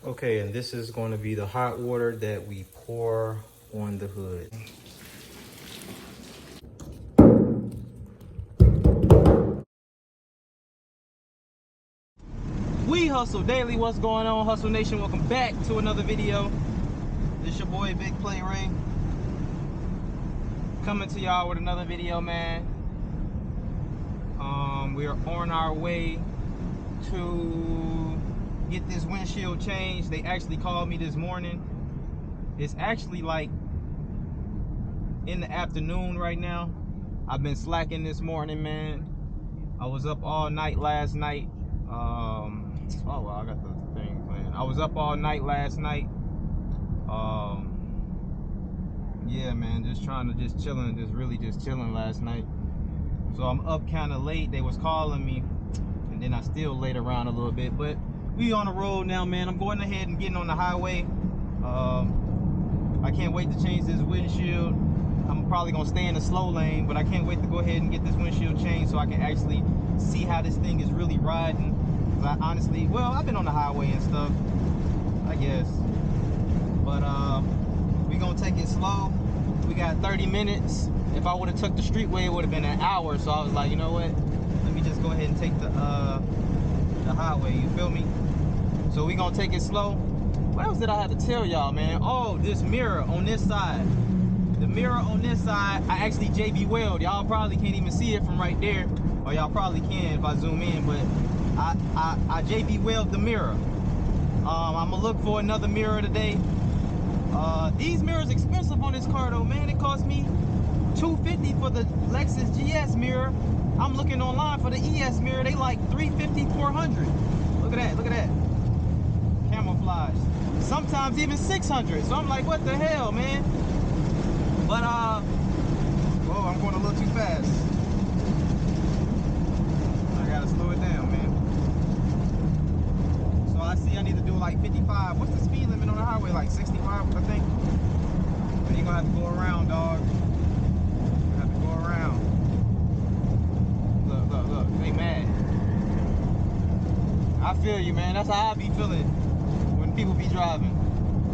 Okay, and this is going to be the hot water that we pour on the hood. We Hustle Daily, what's going on, Hustle Nation? Welcome back to another video. This your boy Big Play Ray, coming to y'all with another video, man. We are on our way to get this windshield changed. They actually called me this morning. It's actually like in the afternoon right now. I've been slacking this morning, man. I was up all night last night. Oh well, I got the thing playing. I was up all night last night. Yeah, man, just chilling, just chilling last night. So I'm up kind of late. They was calling me, and then I still laid around a little bit. But we on the road now, man. I'm going ahead and getting on the highway. I can't wait to change this windshield. I'm probably gonna stay in the slow lane, but I can't wait to go ahead and get this windshield changed so I can actually see how this thing is really riding. I honestly, well, I've been on the highway and stuff, I guess, but we gonna take it slow. We got 30 minutes. If I would have took the streetway, it would have been an hour. So I was like, you know what? Let me just go ahead and take the highway. You feel me? So we gonna take it slow. What else did I have to tell y'all, man? Oh, this mirror on this side. The mirror on this side, I actually JB Weld. Y'all probably can't even see it from right there, or y'all probably can if I zoom in. But I JB Weld the mirror. I'm gonna look for another mirror today. These mirrors expensive on this car though, man. It cost me $250 for the Lexus GS mirror. I'm looking online for the ES mirror. They like $350, $400. Look at that, look at that. Camouflage. Sometimes even $600. So I'm like, what the hell, man? But whoa, I'm going a little too fast. I gotta slow it down, man. So I see I need to do like 55. What's the speed limit on the highway? Like 65, I think. But you're gonna have to go around, dog. You have to go around. Look, look, look. They mad. I feel you, man. That's how I be feeling when people be driving.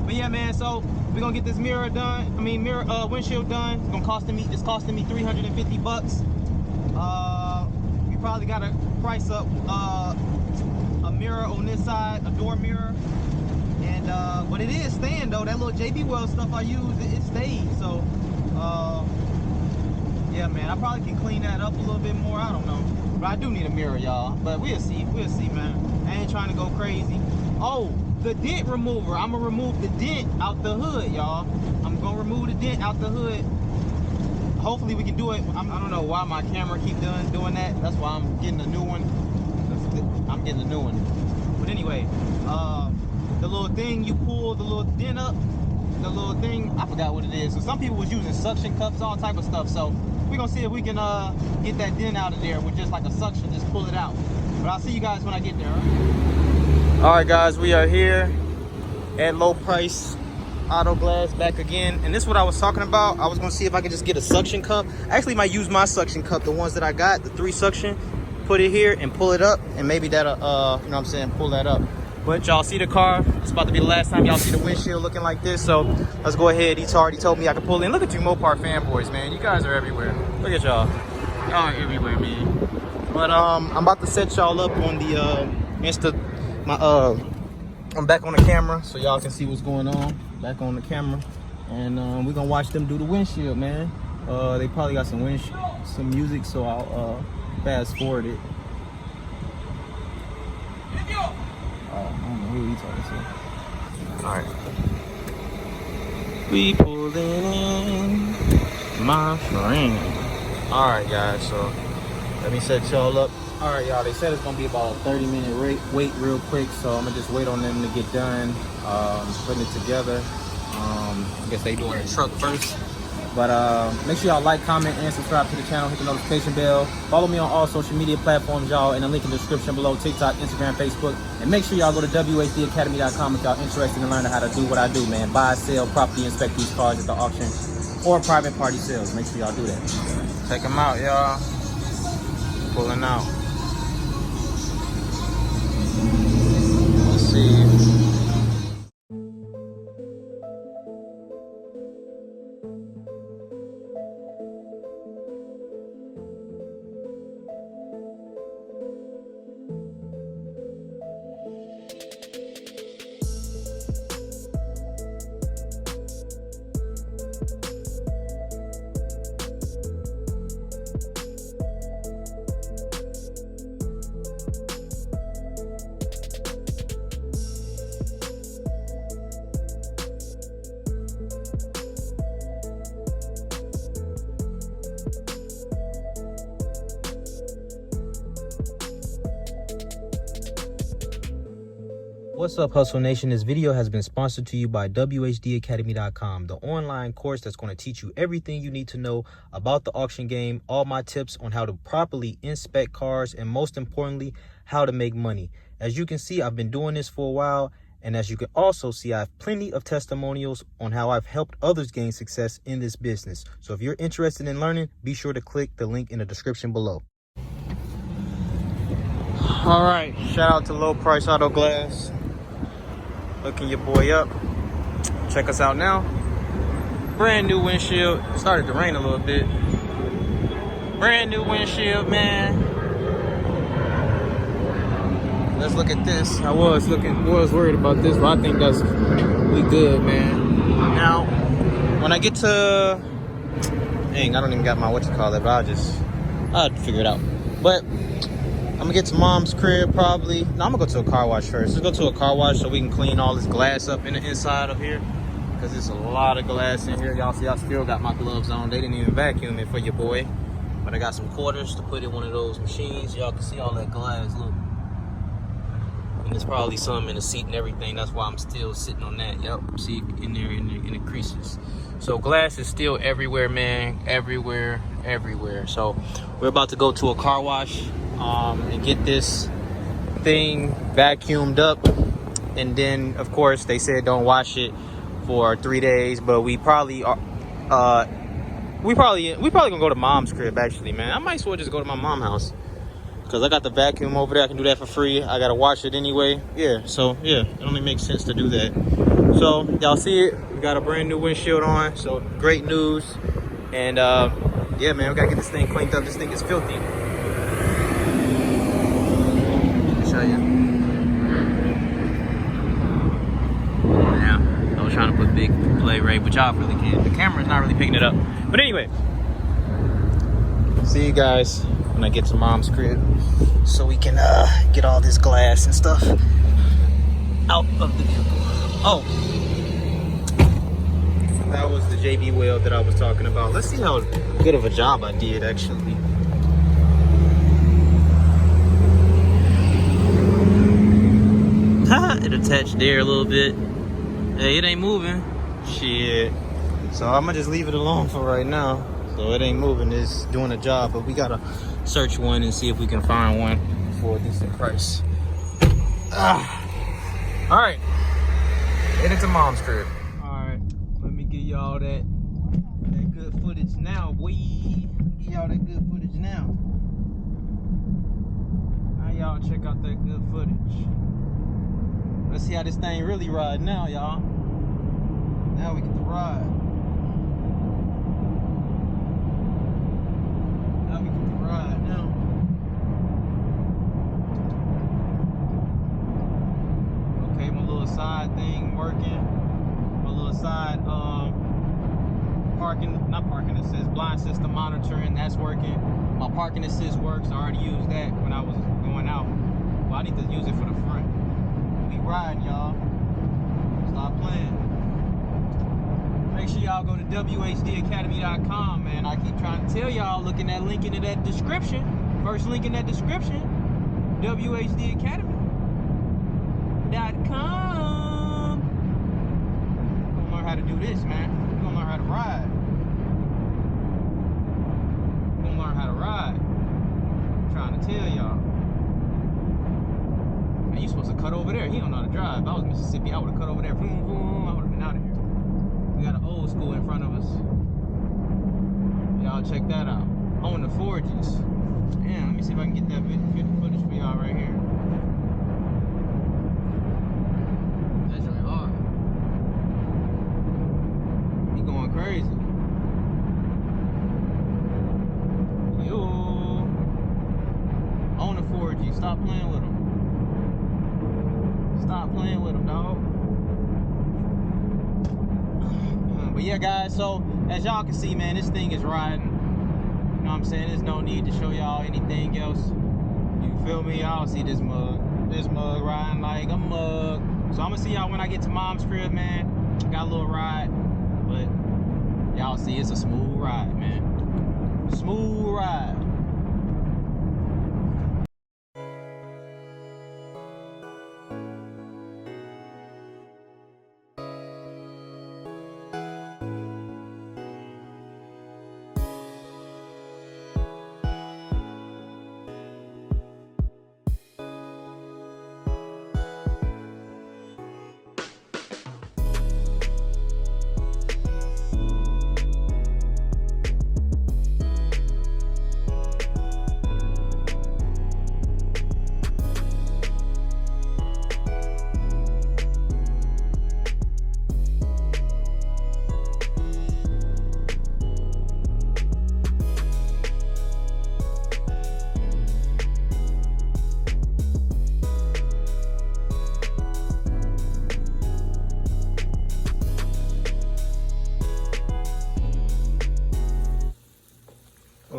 But yeah, man, so we're gonna get this mirror done. I mean, windshield done. It's costing me $350. We probably gotta price up a mirror on this side, a door mirror. And but it is staying though. That little JB Weld stuff I use, it stayed. So yeah, man, I probably can clean that up a little bit more. I don't know, but I do need a mirror, y'all. But we'll see, man. I ain't trying to go crazy. Oh, the dent remover. I'm gonna remove the dent out the hood, y'all. I'm gonna remove the dent out the hood. Hopefully we can do it. I don't know why my camera keep doing that. That's why I'm getting a new one. I'm getting a new one. But anyway, the little thing you pull the little dent up, the little thing, I forgot what it is. So some people was using suction cups, all type of stuff. So we're gonna see if we can get that dent out of there with just like a suction, just pull it out. But I'll see you guys when I get there. All right, guys, we are here at Low Price Auto Glass back again. And this is what I was talking about. I was gonna see if I could just get a suction cup. I actually might use my suction cup, the ones that I got, the 3 suction, put it here and pull it up, and maybe that'll, you know what I'm saying, pull that up. But y'all see the car. It's about to be the last time y'all see the windshield looking like this. So let's go ahead. He's already told me I can pull in. Look at you Mopar fanboys, man. You guys are everywhere. Look at y'all. Y'all are everywhere, man. But I'm about to set y'all up on the I'm back on the camera so y'all can see what's going on. Back on the camera. And we're gonna watch them do the windshield, man. They probably got some music, so I'll fast forward it. I don't know who he's talking to. Alright. We pulling in, my friend. Alright, guys, so let me set y'all up. Alright, y'all, they said it's gonna be about a 30-minute wait real quick, so I'm gonna just wait on them to get done putting it together. I guess they doing the truck first. But make sure y'all like, comment, and subscribe to the channel. Hit the notification bell. Follow me on all social media platforms, y'all, in the link in the description below. TikTok, Instagram, Facebook. And make sure y'all go to wehustledaily.com if y'all interested in learning how to do what I do, man. Buy, sell, property, inspect these cars at the auction or private party sales. Make sure y'all do that. Check them out, y'all. Pulling out. Let's see. What's up, Hustle Nation? This video has been sponsored to you by wehustledaily.com, the online course that's going to teach you everything you need to know about the auction game, all my tips on how to properly inspect cars, and most importantly, how to make money. As you can see, I've been doing this for a while, and as you can also see, I have plenty of testimonials on how I've helped others gain success in this business. So if you're interested in learning, be sure to click the link in the description below. All right, shout out to Low Price Auto Glass. Hooking your boy up. Check us out now. Brand new windshield. It started to rain a little bit. Brand new windshield, man. Let's look at this. I was worried about this, but I think we good, man. Now, when I get to, dang, I don't even got my but I'll figure it out. But I'm gonna get to mom's crib probably. No, I'm gonna go to a car wash first. Let's go to a car wash so we can clean all this glass up in the inside of here, because there's a lot of glass in here. Y'all see, I still got my gloves on. They didn't even vacuum it for your boy, but I got some quarters to put in one of those machines. Y'all can see all that glass. Look, and there's probably some in the seat and everything. That's why I'm still sitting on that. Yep, see in there in the creases. So glass is still everywhere, man. Everywhere. So we're about to go to a car wash and get this thing vacuumed up, and then of course they said don't wash it for 3 days, but we probably gonna go to mom's crib actually, man. I might as well just go to my mom's house because I got the vacuum over there. I can do that for free. I gotta wash it anyway. So it only makes sense to do that. So y'all see it, we got a brand new windshield on, so great news. And yeah, man, we gotta get this thing cleaned up. This thing is filthy. Let me show you. Yeah, I was trying to put big play rate, but y'all really can't. The camera's not really picking it up. But anyway, see you guys when I get to mom's crib, so we can get all this glass and stuff out of the vehicle. Oh, that was the JB wheel that I was talking about. Let's see how good of a job I did actually. It attached there a little bit. Hey, it ain't moving. Shit. So I'm gonna just leave it alone for right now. So it ain't moving, it's doing a job, but we gotta search one and see if we can find one for a decent price. All right, headed to mom's crib. All right, let me give y'all that good footage now, boy. Give y'all that good footage now. Now y'all check out that good footage. Let's see how this thing really ride now, y'all. Now we get to ride. Okay, my little side thing working. My little side not parking assist, blind system monitoring, that's working. My parking assist works. I already used that when I was going out. Well, I need to use it for the front. We riding, y'all. Stop playing. Make sure y'all go to wehustledaily.com, man. I keep trying to tell y'all, look in that link in that description. First link in that description, wehustledaily.com. We're gonna learn how to do this, man. We're gonna learn how to ride. We're gonna learn how to ride. I'm trying to tell y'all. Man, you supposed to cut over there. He don't know how to drive. If I was Mississippi, I would have cut over there. Boom, boom. I would have been out of here. We got an old school in front of us. Y'all check that out. On the Forges. Damn, let me see if I can get that footage for y'all right here. That's really hard. He going crazy. Yo. On the Forges. Stop playing with him. Stop playing with him, dog. But yeah, guys, so as y'all can see, man, this thing is riding. You know what I'm saying? There's no need to show y'all anything else. You feel me? Y'all see this mug riding like a mug. So I'm gonna see y'all when I get to mom's crib, man. Got a little ride, but y'all see it's a smooth ride, man. Smooth ride.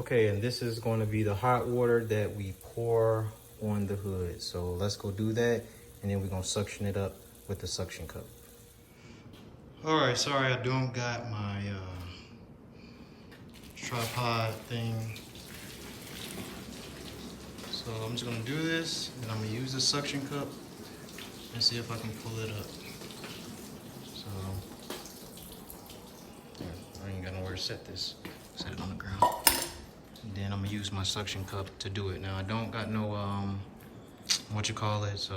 Okay, and this is going to be the hot water that we pour on the hood. So let's go do that, and then we're gonna suction it up with the suction cup. All right, sorry I don't got my tripod thing. So I'm just gonna do this, and I'm gonna use the suction cup and see if I can pull it up. So I ain't got nowhere to set this. Set it on the ground. And then I'm gonna use my suction cup to do it. Now I don't got no what you call it, so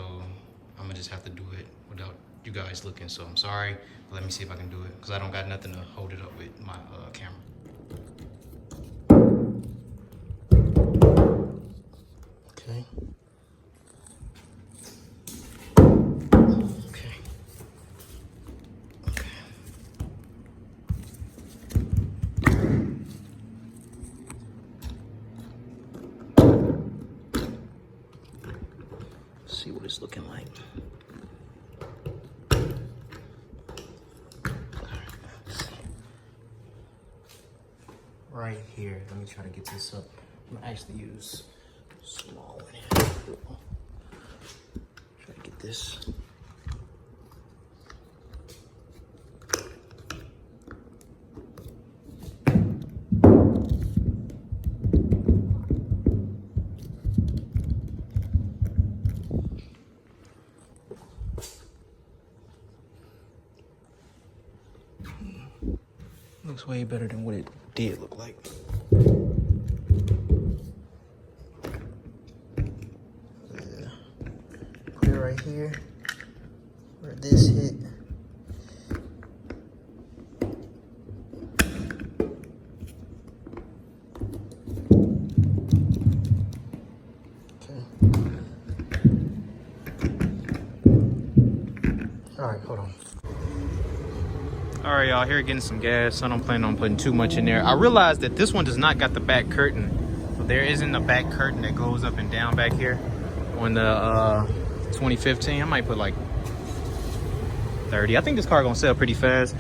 I'm gonna just have to do it without you guys looking. So I'm sorry, but let me see if I can do it, because I don't got nothing to hold it up with my camera. Okay. Okay. Okay. See what it's looking like. Right here, let me try to get this up. I'm gonna actually use a small one here. Try to get this. Looks way better than what it did look like. Yeah. Put it right here where this hit. Okay. All right, hold on. All right, y'all, here getting some gas. I don't plan on putting too much in there. I realized that this one does not got the back curtain. So there isn't a back curtain that goes up and down back here. On the 2015, I might put like 30. I think this car gonna sell pretty fast.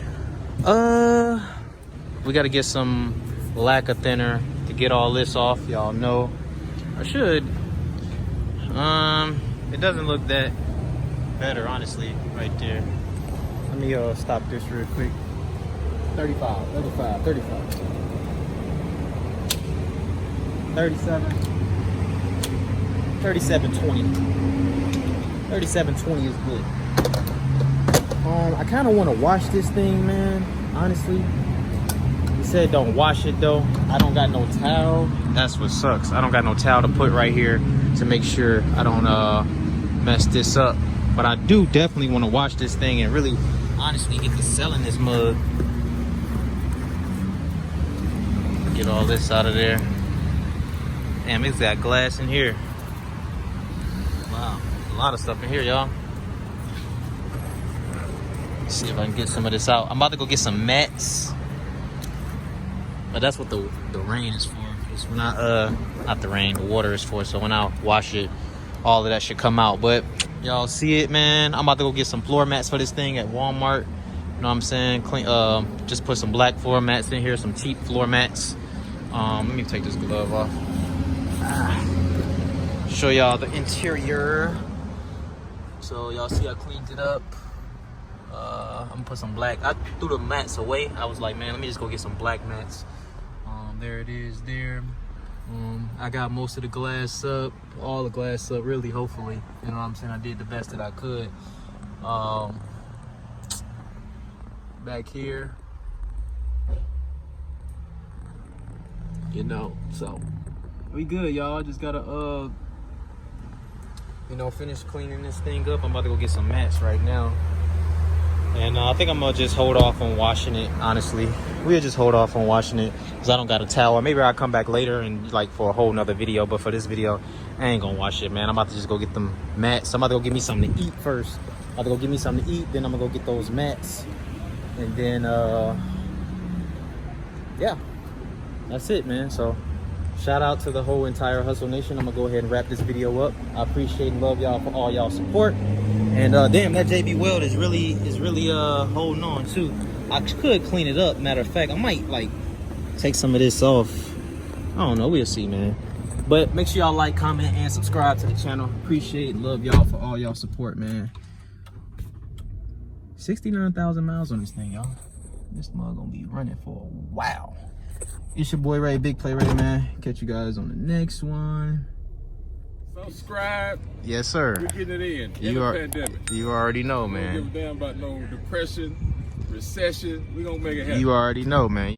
We gotta get some lacquer thinner to get all this off. Y'all know I should. It doesn't look that better, honestly, right there. Let me stop this real quick. 35, 35, 35. 37. 37.20. 37.20 is good. I kind of want to wash this thing, man. Honestly, he said don't wash it though. I don't got no towel. That's what sucks. I don't got no towel to put right here to make sure I don't mess this up. But I do definitely want to wash this thing and really, honestly, get to selling this mug. Get all this out of there. Damn, it's got glass in here. Wow, a lot of stuff in here, y'all. Let's see if I can get some of this out. I'm about to go get some mats. But that's what the rain is for. It's when I, not the rain, the water is for. So when I wash it, all of that should come out. But y'all see it, man. I'm about to go get some floor mats for this thing at Walmart. You know what I'm saying? Clean, just put some black floor mats in here, some cheap floor mats. Let me take this glove off. Show y'all the interior. So y'all see I cleaned it up. I'm gonna put some black. I threw the mats away. I was like, man, let me just go get some black mats. There it is there. I got most of the glass up, all the glass up, really, hopefully. You know what I'm saying? I did the best that I could. Back here, you know, so we good, y'all. I just gotta you know, finish cleaning this thing up. I'm about to go get some mats right now, and I think I'm gonna just hold off on washing it. Honestly, we'll just hold off on washing it because I don't got a towel. Maybe I'll come back later and like for a whole nother video, but for this video I ain't gonna wash it, man. I'm about to just go get them mats. I'm about to go get me something to eat first. I'm about to go get me something to eat, then I'm gonna go get those mats. And then, yeah, that's it, man. So shout out to the whole entire Hustle Nation. I'm gonna go ahead and wrap this video up. I appreciate and love y'all for all y'all support. And damn, that JB Weld is really holding on too. I could clean it up. Matter of fact, I might like take some of this off. don't know. We'll see, man. But make sure y'all like, comment, and subscribe to the channel. Appreciate and love y'all for all y'all support, man. 69,000 miles on this thing, y'all. This mug gonna be running for a while. It's your boy Ray, Big Play Ray, man. Catch you guys on the next one. Subscribe. Yes, sir. We're getting it in You the are, pandemic. you already know, We man. don't give a damn about no depression, recession. We're gonna make it happen. You already know, man.